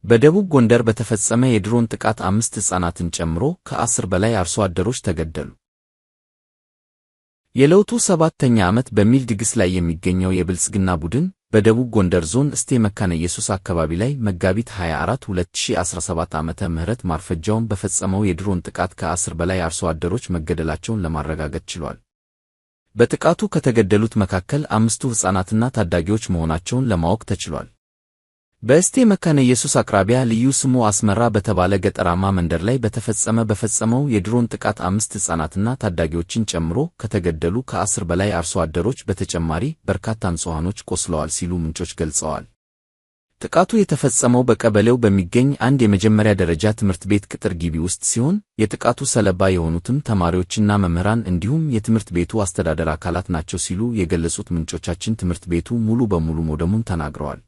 በደቡብ ጎንደር በተፈጸመ የድሮን ጥቃት 5 ሕፃናትን ጨምሮ ከ10 በላይ አርሶ አደሮች ተገደሉ። የለውጡ 7ኛ ዓመት በሚል ድግስ ላይ የሚገኘው የብልጽግና ቡድን በደቡብ ጎንደር ዞን እስቴ መካነ ኢየሱስ አካባቢ ላይ መጋቢት 24 2017 ዓመተ ምህረት ማርፈጃውን በፈጸመው የድሮን ጥቃት ከ10 በላይ አርሶ አደሮች መገደላቸውን ለማረጋገጥ ችሏል። በጥቃቱ ከተገደሉት መካከል 5ቱ ሕፃናትና ታዳጊዎች መሆናቸውን ለማወቅ ተችሏል። በእስቴ መካነ ኢየሱስ አቅራቢያ ልዩ ስሙ አስመራ በተባለ ገጠራማ መንደር ላይ በፈጸመው የድሮን ጥቃት 5 ሕፃናትና ታዳጊዎችን ጨምሮ ከተገደሉ ከ10 በላይ አርሶ አደሮች በተጨማሪ በርካታ ንጹሃኖች ቆስለዋል ሲሉ ምንጮች ገልጸዋል። ጥቃቱ የተፈጸመው በቀበሌው በሚገኝ አንድ የመጀመሪያ ደረጃ ትምህርት ቤት ቅጥር ግቢ ውስጥ ሲሆን የጥቃቱ ሰለባ የሆኑትም ተማሪዎችና መምህራን እንዲሁም የትምህርት ቤቱ አስተዳደር አካላት ናቸው ሲሉ የገለጹት ምንጮቻችን ትምህርት ቤቱ ሙሉ በሙሉ መውደሙን ተናግረዋል።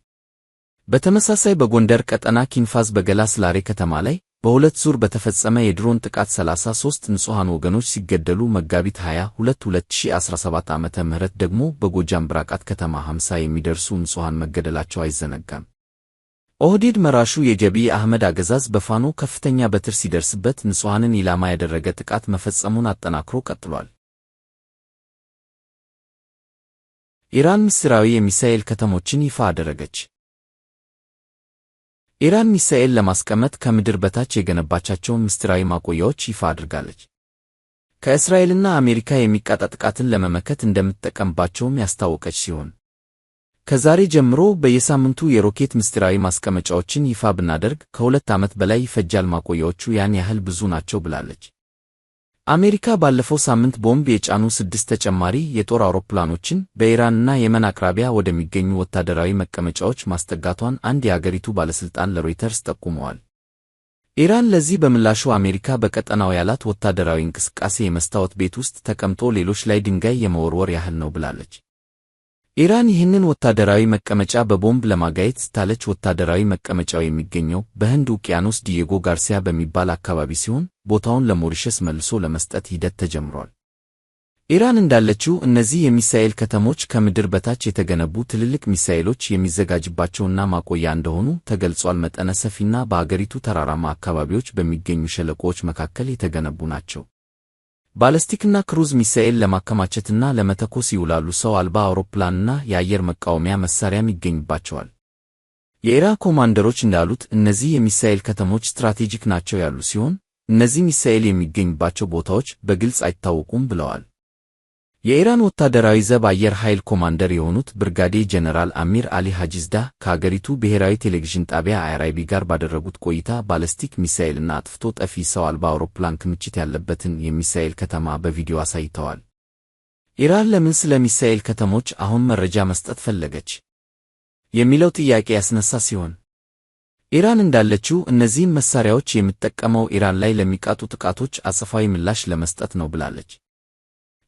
በተመሳሳይ በጎንደር ቀጠና ኪንፋዝ በገላ ስላሬ ከተማ ላይ በሁለት ዙር በተፈጸመ የድሮን ጥቃት 33 ንጹሃን ወገኖች ሲገደሉ መጋቢት 22 2017 ዓመተ ምህረት ደግሞ በጎጃም ብራቃት ከተማ 50 የሚደርሱ ንጹሃን መገደላቸው አይዘነጋም። ኦህዴድ መራሹ የአብይ አህመድ አገዛዝ በፋኖ ከፍተኛ በትር ሲደርስበት ንጹሃንን ኢላማ ያደረገ ጥቃት መፈጸሙን አጠናክሮ ቀጥሏል። ኢራን ምስጢራዊ የሚሳኤል ከተሞችን ይፋ አደረገች። ኢራን ሚሳኤል ለማስቀመጥ ከምድር በታች የገነባቻቸውን ምስጢራዊ ማቆያዎች ይፋ አድርጋለች። ከእስራኤልና አሜሪካ የሚቃጣ ጥቃትን ለመመከት እንደምትጠቀምባቸውም ያስታወቀች ሲሆን ከዛሬ ጀምሮ በየሳምንቱ የሮኬት ምስጢራዊ ማስቀመጫዎችን ይፋ ብናደርግ ከ2 ዓመት በላይ ይፈጃል፣ ማቆያዎቹ ያን ያህል ብዙ ናቸው ብላለች። አሜሪካ ባለፈው ሳምንት ቦምብ የጫኑ 6 ተጨማሪ የጦር አውሮፕላኖችን በኢራንና የመን አቅራቢያ ወደሚገኙ ወታደራዊ መቀመጫዎች ማስጠጋቷን አንድ የአገሪቱ ባለስልጣን ለሮይተርስ ጠቁመዋል። ኢራን ለዚህ በምላሹ አሜሪካ በቀጠናው ያላት ወታደራዊ እንቅስቃሴ የመስታወት ቤት ውስጥ ተቀምጦ ሌሎች ላይ ድንጋይ የመወርወር ያህል ነው ብላለች። ኢራን ይህንን ወታደራዊ መቀመጫ በቦምብ ለማጋየት ስታለች። ወታደራዊ መቀመጫው የሚገኘው በህንድ ውቅያኖስ ዲዬጎ ጋርሲያ በሚባል አካባቢ ሲሆን ቦታውን ለሞሪሸስ መልሶ ለመስጠት ሂደት ተጀምሯል። ኢራን እንዳለችው እነዚህ የሚሳኤል ከተሞች ከምድር በታች የተገነቡ ትልልቅ ሚሳኤሎች የሚዘጋጅባቸውና ማቆያ እንደሆኑ ተገልጿል። መጠነ ሰፊና በአገሪቱ ተራራማ አካባቢዎች በሚገኙ ሸለቆዎች መካከል የተገነቡ ናቸው። ባለስቲክና ክሩዝ ሚሳኤል ለማከማቸትና ለመተኮስ ይውላሉ። ሰው አልባ አውሮፕላንና የአየር መቃወሚያ መሳሪያም ይገኝባቸዋል። የኢራን ኮማንደሮች እንዳሉት እነዚህ የሚሳኤል ከተሞች ስትራቴጂክ ናቸው ያሉ ሲሆን እነዚህ ሚሳኤል የሚገኝባቸው ቦታዎች በግልጽ አይታወቁም ብለዋል። የኢራን ወታደራዊ ዘብ አየር ኃይል ኮማንደር የሆኑት ብርጋዴር ጀነራል አሚር አሊ ሐጂዝዳ ከአገሪቱ ብሔራዊ ቴሌቪዥን ጣቢያ አይአርአይቢ ጋር ባደረጉት ቆይታ ባለስቲክ ሚሳኤልና አጥፍቶ ጠፊ ሰው አልባ አውሮፕላን ክምችት ያለበትን የሚሳኤል ከተማ በቪዲዮ አሳይተዋል። ኢራን ለምን ስለ ሚሳኤል ከተሞች አሁን መረጃ መስጠት ፈለገች የሚለው ጥያቄ ያስነሳ ሲሆን ኢራን እንዳለችው እነዚህም መሳሪያዎች የምትጠቀመው ኢራን ላይ ለሚቃጡ ጥቃቶች አጸፋዊ ምላሽ ለመስጠት ነው ብላለች።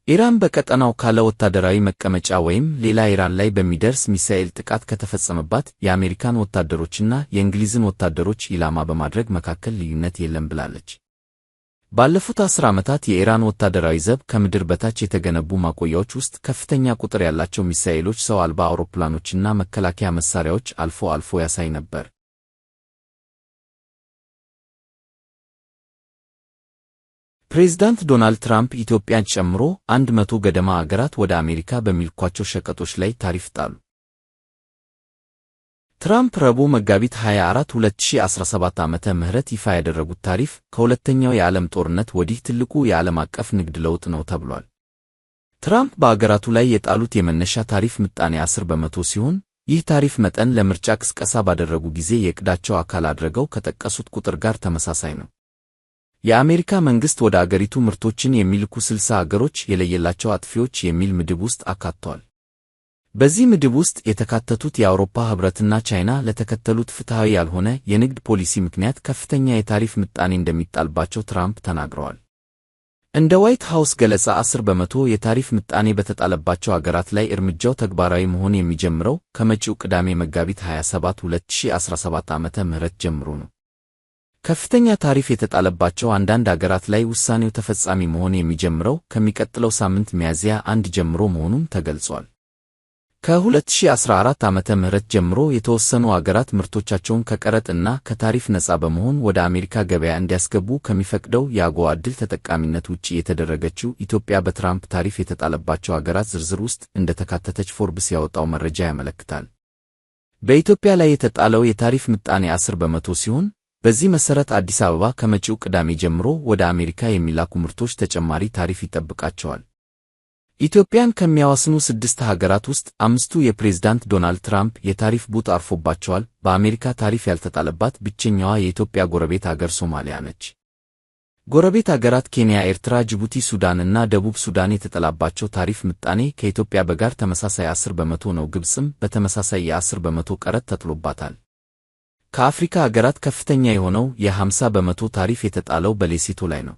ኢራን በቀጠናው ካለ ወታደራዊ መቀመጫ ወይም ሌላ ኢራን ላይ በሚደርስ ሚሳኤል ጥቃት ከተፈጸመባት የአሜሪካን ወታደሮችና የእንግሊዝን ወታደሮች ኢላማ በማድረግ መካከል ልዩነት የለም ብላለች። ባለፉት 10 ዓመታት የኢራን ወታደራዊ ዘብ ከምድር በታች የተገነቡ ማቆያዎች ውስጥ ከፍተኛ ቁጥር ያላቸው ሚሳኤሎች፣ ሰው አልባ አውሮፕላኖችና መከላከያ መሳሪያዎች አልፎ አልፎ ያሳይ ነበር። ፕሬዝዳንት ዶናልድ ትራምፕ ኢትዮጵያን ጨምሮ 100 ገደማ አገራት ወደ አሜሪካ በሚልኳቸው ሸቀጦች ላይ ታሪፍ ጣሉ። ትራምፕ ረቡዕ መጋቢት 24 2017 ዓመተ ምህረት ይፋ ያደረጉት ታሪፍ ከሁለተኛው የዓለም ጦርነት ወዲህ ትልቁ የዓለም አቀፍ ንግድ ለውጥ ነው ተብሏል። ትራምፕ በአገራቱ ላይ የጣሉት የመነሻ ታሪፍ ምጣኔ 10 በመቶ ሲሆን ይህ ታሪፍ መጠን ለምርጫ ቅስቀሳ ባደረጉ ጊዜ የዕቅዳቸው አካል አድርገው ከጠቀሱት ቁጥር ጋር ተመሳሳይ ነው። የአሜሪካ መንግሥት ወደ አገሪቱ ምርቶችን የሚልኩ 60 አገሮች የለየላቸው አጥፊዎች የሚል ምድብ ውስጥ አካቷል። በዚህ ምድብ ውስጥ የተካተቱት የአውሮፓ ኅብረትና ቻይና ለተከተሉት ፍትሐዊ ያልሆነ የንግድ ፖሊሲ ምክንያት ከፍተኛ የታሪፍ ምጣኔ እንደሚጣልባቸው ትራምፕ ተናግረዋል። እንደ ዋይት ሃውስ ገለጻ 10 በመቶ የታሪፍ ምጣኔ በተጣለባቸው አገራት ላይ እርምጃው ተግባራዊ መሆን የሚጀምረው ከመጪው ቅዳሜ መጋቢት 27 2017 ዓመተ ምህረት ጀምሮ ነው። ከፍተኛ ታሪፍ የተጣለባቸው አንዳንድ አገራት ላይ ውሳኔው ተፈጻሚ መሆን የሚጀምረው ከሚቀጥለው ሳምንት ሚያዝያ 1 ጀምሮ መሆኑም ተገልጿል። ከ2014 ዓመተ ምህረት ጀምሮ የተወሰኑ አገራት ምርቶቻቸውን ከቀረጥ እና ከታሪፍ ነፃ በመሆን ወደ አሜሪካ ገበያ እንዲያስገቡ ከሚፈቅደው የአጎዋ ዕድል ተጠቃሚነት ውጪ የተደረገችው ኢትዮጵያ በትራምፕ ታሪፍ የተጣለባቸው አገራት ዝርዝር ውስጥ እንደተካተተች ፎርብስ ያወጣው መረጃ ያመለክታል። በኢትዮጵያ ላይ የተጣለው የታሪፍ ምጣኔ 10% ሲሆን በዚህ መሠረት አዲስ አበባ ከመጪው ቅዳሜ ጀምሮ ወደ አሜሪካ የሚላኩ ምርቶች ተጨማሪ ታሪፍ ይጠብቃቸዋል። ኢትዮጵያን ከሚያዋስኑ 6 ሀገራት ውስጥ 5ቱ የፕሬዝዳንት ዶናልድ ትራምፕ የታሪፍ ቡጥ አርፎባቸዋል። በአሜሪካ ታሪፍ ያልተጣለባት ብቸኛዋ የኢትዮጵያ ጎረቤት አገር ሶማሊያ ነች። ጎረቤት አገራት ኬንያ፣ ኤርትራ፣ ጅቡቲ፣ ሱዳን እና ደቡብ ሱዳን የተጣለባቸው ታሪፍ ምጣኔ ከኢትዮጵያ ጋር ተመሳሳይ 10% ነው። ግብፅም በተመሳሳይ የ10% ቀረጥ ተጥሎባታል። ከአፍሪካ አገራት ከፍተኛ የሆነው የ50% ታሪፍ የተጣለው በሌሶቶ ላይ ነው።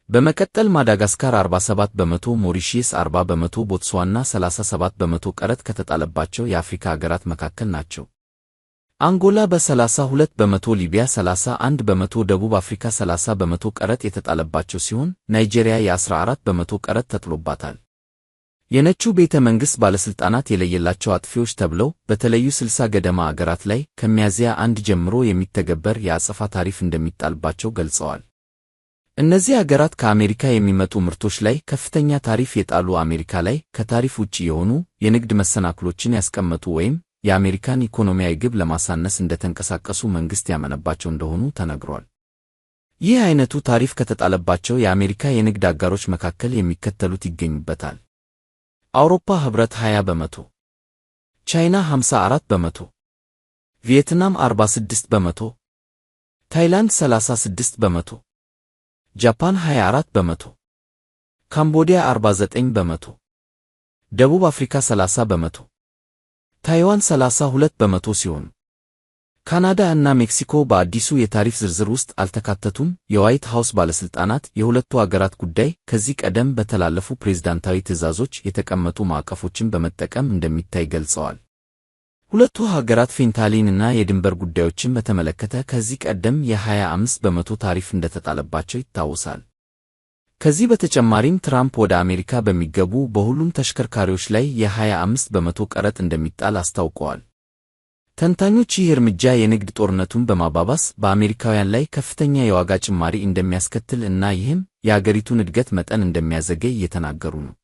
በመቀጠል ማዳጋስካር 47%፣ ሞሪሺየስ 40%፣ ቦትስዋና 37% ቀረጥ ከተጣለባቸው የአፍሪካ አገራት መካከል ናቸው። አንጎላ በ32%፣ ሊቢያ 31%፣ ደቡብ አፍሪካ 30% ቀረጥ የተጣለባቸው ሲሆን ናይጄሪያ የ14% ቀረጥ ተጥሎባታል። የነጩ ቤተ መንግሥት ባለሥልጣናት የለየላቸው አጥፊዎች ተብለው በተለዩ 60 ገደማ አገራት ላይ ከሚያዝያ 1 ጀምሮ የሚተገበር የአጸፋ ታሪፍ እንደሚጣልባቸው ገልጸዋል። እነዚህ አገራት ከአሜሪካ የሚመጡ ምርቶች ላይ ከፍተኛ ታሪፍ የጣሉ፣ አሜሪካ ላይ ከታሪፍ ውጪ የሆኑ የንግድ መሰናክሎችን ያስቀመጡ ወይም የአሜሪካን ኢኮኖሚያዊ ግብ ለማሳነስ እንደተንቀሳቀሱ መንግሥት ያመነባቸው እንደሆኑ ተነግሯል። ይህ አይነቱ ታሪፍ ከተጣለባቸው የአሜሪካ የንግድ አጋሮች መካከል የሚከተሉት ይገኙበታል። አውሮፓ ኅብረት 20%፣ ቻይና 54%፣ ቪየትናም 46%፣ ታይላንድ 36%፣ ጃፓን 24%፣ ካምቦዲያ 49%፣ ደቡብ አፍሪካ 30%፣ ታይዋን 32% ሲሆኑ ካናዳ እና ሜክሲኮ በአዲሱ የታሪፍ ዝርዝር ውስጥ አልተካተቱም። የዋይት ሃውስ ባለሥልጣናት የሁለቱ አገራት ጉዳይ ከዚህ ቀደም በተላለፉ ፕሬዝዳንታዊ ትዕዛዞች የተቀመጡ ማዕቀፎችን በመጠቀም እንደሚታይ ገልጸዋል። ሁለቱ ሀገራት ፌንታሊን እና የድንበር ጉዳዮችን በተመለከተ ከዚህ ቀደም የ25% ታሪፍ እንደተጣለባቸው ይታወሳል። ከዚህ በተጨማሪም ትራምፕ ወደ አሜሪካ በሚገቡ በሁሉም ተሽከርካሪዎች ላይ የ25% ቀረጥ እንደሚጣል አስታውቀዋል። ተንታኞች ይህ እርምጃ የንግድ ጦርነቱን በማባባስ በአሜሪካውያን ላይ ከፍተኛ የዋጋ ጭማሪ እንደሚያስከትል እና ይህም የአገሪቱን እድገት መጠን እንደሚያዘገይ እየተናገሩ ነው።